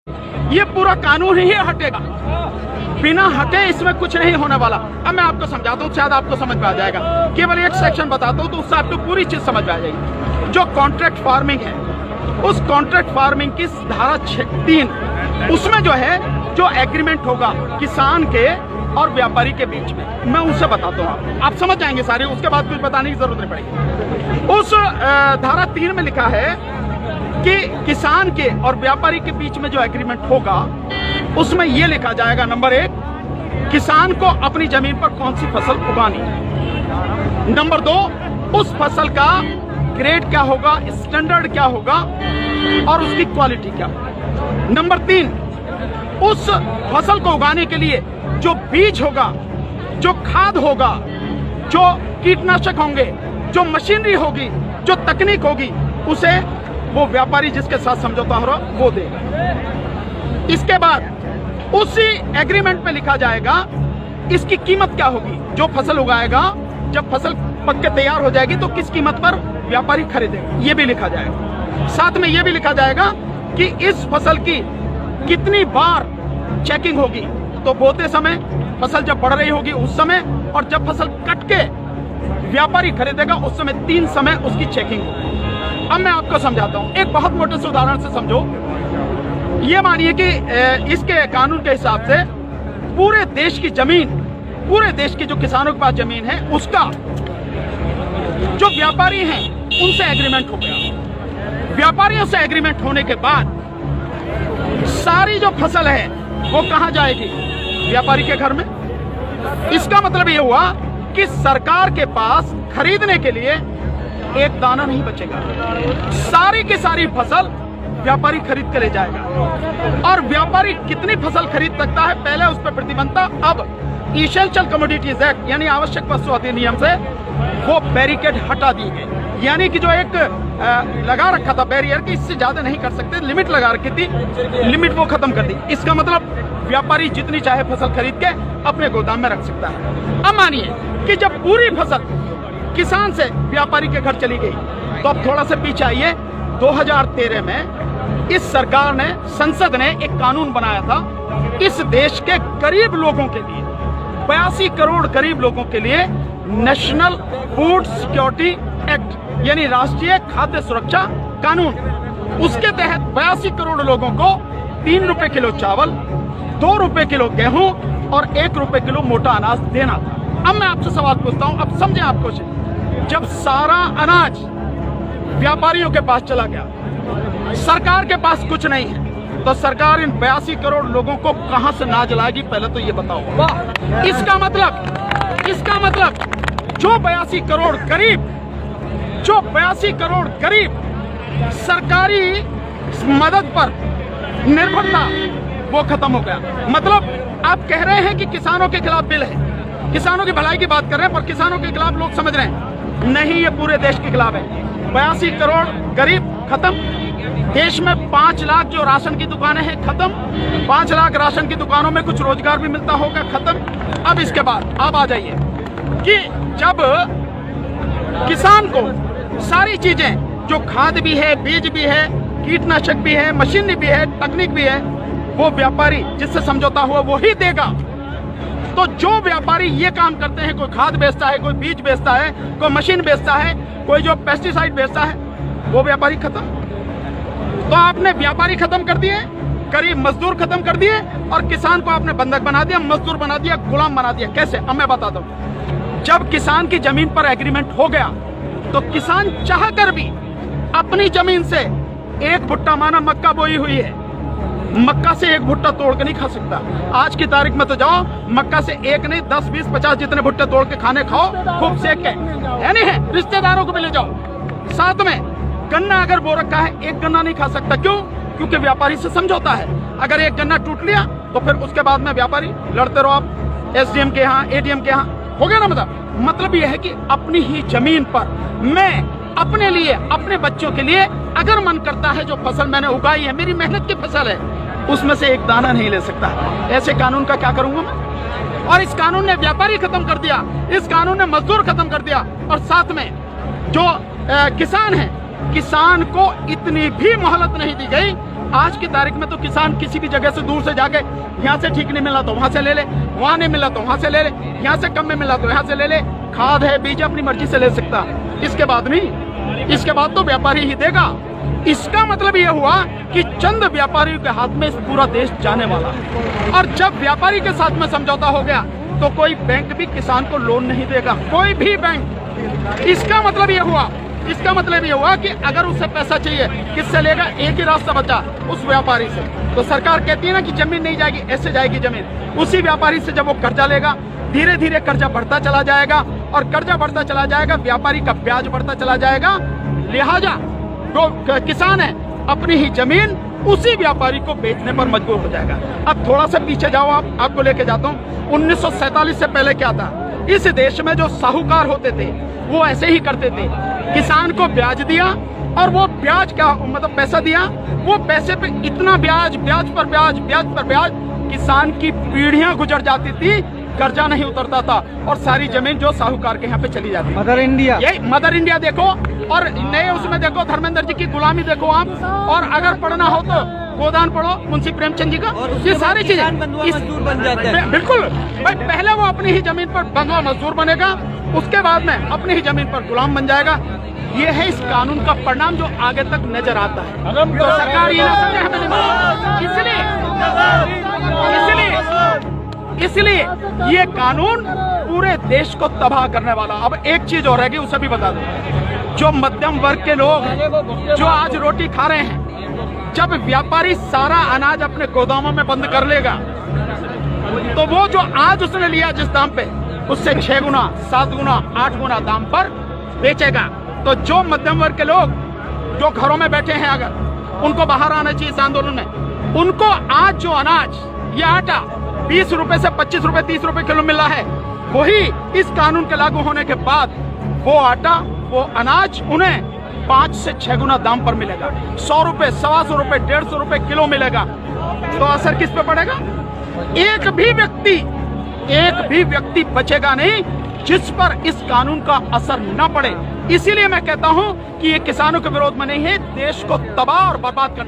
ये पूरा कानून ही हटेगा, बिना हटे इसमें कुछ नहीं होने वाला। अब मैं आपको समझाता हूँ, शायद आपको समझ में आ जाएगा। केवल एक सेक्शन बताता हूँ तो उससे आपको पूरी चीज समझ में आ जाएगी। जो कॉन्ट्रैक्ट फार्मिंग है, उस कॉन्ट्रैक्ट फार्मिंग की धारा 3 उसमें जो है, जो एग्रीमेंट होगा किसान के और व्यापारी के बीच में, मैं उनसे बताता हूँ, आप समझ जाएंगे सारे, उसके बाद कुछ बताने की जरूरत नहीं पड़ेगी। उस धारा 3 में लिखा है कि किसान के और व्यापारी के बीच में जो एग्रीमेंट होगा उसमें यह लिखा जाएगा, नंबर 1, किसान को अपनी जमीन पर कौन सी फसल उगानी है। नंबर 2, उस फसल का ग्रेड क्या होगा, स्टैंडर्ड क्या होगा और उसकी क्वालिटी क्या होगा। नंबर 3, उस फसल को उगाने के लिए जो बीज होगा, जो खाद होगा, जो कीटनाशक होंगे, जो मशीनरी होगी, जो तकनीक होगी, उसे वो व्यापारी जिसके साथ समझौता हो रहा वो देगा। इसके बाद उसी एग्रीमेंट में लिखा जाएगा इसकी कीमत क्या होगी। जो फसल उगाएगा, जब फसल पक के तैयार हो जाएगी तो किस कीमत पर व्यापारी खरीदेगा, ये भी लिखा जाएगा। साथ में ये भी लिखा जाएगा कि इस फसल की कितनी बार चेकिंग होगी, तो बोते समय, फसल जब बढ़ रही होगी उस समय, और जब फसल कट के व्यापारी खरीदेगा उस समय 3 समय उसकी चेकिंग होगी। अब मैं आपको समझाता हूं, एक बहुत मोटे से उदाहरण से समझो। ये मानिए कि इसके कानून के हिसाब से पूरे देश की जमीन, पूरे देश की जो किसानों के पास जमीन है, उसका जो व्यापारी हैं उनसे एग्रीमेंट हो गया। व्यापारियों से एग्रीमेंट होने के बाद सारी जो फसल है वो कहां जाएगी, व्यापारी के घर में। इसका मतलब ये हुआ कि सरकार के पास खरीदने के लिए एक दाना नहीं बचेगा, सारी की सारी फसल व्यापारी खरीद के ले जाएगा। और व्यापारी कितनी फसल खरीद सकता है, पहले उस पर प्रतिबंध था, अब इसेंशियल कमोडिटीज एक्ट यानी आवश्यक वस्तु अधिनियम से वो बैरिकेड हटा दी गई। यानी कि जो एक लगा रखा था बैरियर कि इससे ज्यादा नहीं कर सकते, लिमिट लगा रखी थी, लिमिट वो खत्म कर दी। इसका मतलब व्यापारी जितनी चाहे फसल खरीद के अपने गोदाम में रख सकता है। अब मानिए कि जब पूरी फसल किसान से व्यापारी के घर चली गई, तो अब थोड़ा सा पीछे आइए, 2013 में इस सरकार ने, संसद ने एक कानून बनाया था इस देश के गरीब लोगों के लिए, 82 करोड़ गरीब लोगों के लिए नेशनल फूड सिक्योरिटी एक्ट यानी राष्ट्रीय खाद्य सुरक्षा कानून। उसके तहत 82 करोड़ लोगों को 3 रुपए किलो चावल, 2 रुपए किलो गेहूं और 1 रुपए किलो मोटा अनाज देना था। अब मैं आपसे सवाल पूछता हूं, अब समझे आप कुछ। जब सारा अनाज व्यापारियों के पास चला गया, सरकार के पास कुछ नहीं है, तो सरकार इन 82 करोड़ लोगों को कहां से अनाज लाएगी, पहले तो ये बताओ। इसका मतलब जो 82 करोड़ गरीब सरकारी मदद पर निर्भर था, वो खत्म हो गया। मतलब आप कह रहे हैं कि किसानों के खिलाफ बिल है, किसानों की भलाई की बात कर रहे हैं, पर किसानों के खिलाफ लोग समझ रहे हैं नहीं, ये पूरे देश के खिलाफ है। 82 करोड़ गरीब खत्म, देश में 5 लाख जो राशन की दुकानें हैं खत्म, 5 लाख राशन की दुकानों में कुछ रोजगार भी मिलता होगा खत्म। अब इसके बाद अब आ जाइए कि जब किसान को सारी चीजें, जो खाद भी है, बीज भी है, कीटनाशक भी है, मशीनरी भी है, तकनीक भी है, वो व्यापारी जिससे समझौता हुआ वो ही देगा। तो जो व्यापारी ये काम करते हैं, कोई खाद बेचता है, कोई बीज बेचता है, कोई मशीन बेचता है, कोई जो पेस्टिसाइड बेचता है, वो व्यापारी खत्म। तो आपने व्यापारी खत्म कर दिए, गरीब मजदूर खत्म कर दिए, और किसान को आपने बंधक बना दिया, मजदूर बना दिया, गुलाम बना दिया। कैसे? अब मैं बताता हूं। जब किसान की जमीन पर एग्रीमेंट हो गया, तो किसान चाहकर भी अपनी जमीन से एक भुट्टा, माना मक्का बोई हुई है, मक्का से एक भुट्टा तोड़ के नहीं खा सकता। आज की तारीख में तो जाओ, मक्का से एक नहीं 10, 20, 50 जितने भुट्टे तोड़ के खाने खाओ, खूब सेक के, है नहीं है, रिश्तेदारों को भी ले जाओ। साथ में गन्ना अगर बो रखा है, एक गन्ना नहीं खा सकता। क्यों? क्योंकि व्यापारी से समझौता है। अगर एक गन्ना टूट लिया तो फिर उसके बाद में व्यापारी लड़ते रहो, आप एसडीएम के यहाँ, एडीएम के यहाँ, हो गया ना। मतलब यह है कि अपनी ही जमीन पर मैं अपने लिए, अपने बच्चों के लिए अगर मन करता है, जो फसल मैंने उगाई है, मेरी मेहनत की फसल है, उसमें से एक दाना नहीं ले सकता। ऐसे कानून का क्या करूंगा मैं? और इस कानून ने व्यापारी खत्म कर दिया, इस कानून ने मजदूर खत्म कर दिया, और साथ में जो किसान है, किसान को इतनी भी मोहलत नहीं दी गई। आज की तारीख में तो किसान किसी भी जगह से दूर से जाके यहाँ से ठीक नहीं मिला तो वहां से ले ले, वहां नहीं मिला तो वहां से ले ले, यहाँ से कम में मिला तो यहाँ से ले ले। खाद है, बीज अपनी मर्जी से ले सकता, इसके बाद नहीं, इसके बाद तो व्यापारी ही देगा। इसका मतलब यह हुआ कि चंद व्यापारियों के हाथ में इस पूरा देश जाने वाला है। और जब व्यापारी के साथ में समझौता हो गया तो कोई बैंक भी किसान को लोन नहीं देगा, कोई भी बैंक। इसका मतलब यह हुआ कि अगर उसे पैसा चाहिए किससे लेगा? एक ही रास्ता बचा, उस व्यापारी से। तो सरकार कहती है ना कि जमीन नहीं जाएगी, ऐसे जाएगी जमीन। उसी व्यापारी से जब वो कर्जा लेगा, धीरे धीरे कर्जा बढ़ता चला जाएगा, और कर्जा बढ़ता चला जाएगा, व्यापारी का ब्याज बढ़ता चला जाएगा। लिहाजा जो किसान है अपनी ही जमीन उसी व्यापारी को बेचने पर मजबूर हो जाएगा। अब थोड़ा सा पीछे जाओ, आपको लेके जाता हूँ। 1947 से पहले क्या था? इस देश में जो साहूकार होते थे वो ऐसे ही करते थे, किसान को ब्याज दिया, और वो ब्याज क्या मतलब पैसा दिया, वो पैसे पे इतना ब्याज, ब्याज पर ब्याज, ब्याज पर ब्याज, किसान की पीढ़ियां गुजर जाती थी, कर्जा नहीं उतरता था, और सारी जमीन जो साहूकार के यहाँ पे चली जाती। मदर इंडिया, यही मदर इंडिया देखो, और नए उसमें देखो धर्मेंद्र जी की गुलामी देखो आप, और अगर पढ़ना हो तो गोदान पढ़ो मुंशी प्रेमचंद जी का। ये सारी चीजें मजदूर बन जाते हैं। बिल्कुल भाई, पहले वो अपनी ही जमीन पर बंधुआ मजदूर बनेगा, उसके बाद में अपनी ही जमीन पर गुलाम बन जाएगा। ये है इस कानून का परिणाम जो आगे तक नजर आता है। तो सरकार ये ना समझे हमें नहीं मालूम, इसलिए ये कानून पूरे देश को तबाह करने वाला। अब एक चीज और रहेगी, उसे भी बता दो। जो मध्यम वर्ग के लोग जो आज रोटी खा रहे हैं, जब व्यापारी सारा अनाज अपने गोदामों में बंद कर लेगा, तो वो जो आज उसने लिया जिस दाम पे, उससे 6 गुना, 7 गुना, 8 गुना दाम पर बेचेगा। तो जो मध्यम वर्ग के लोग जो घरों में बैठे हैं, अगर उनको बाहर आना चाहिए इस आंदोलन में, उनको आज जो अनाज या आटा 20 रुपए से 25 रुपए 30 रुपए किलो मिल रहा है, वही इस कानून के लागू होने के बाद वो आटा, वो अनाज उन्हें 5 से 6 गुना दाम पर मिलेगा। 100 रुपए, 125 रुपए, 150 रुपए किलो मिलेगा। तो असर किस पे पड़ेगा? एक भी व्यक्ति बचेगा नहीं जिस पर इस कानून का असर न पड़े। इसीलिए मैं कहता हूं कि ये किसानों के विरोध में नहीं है, देश को तबाह और बर्बाद करना।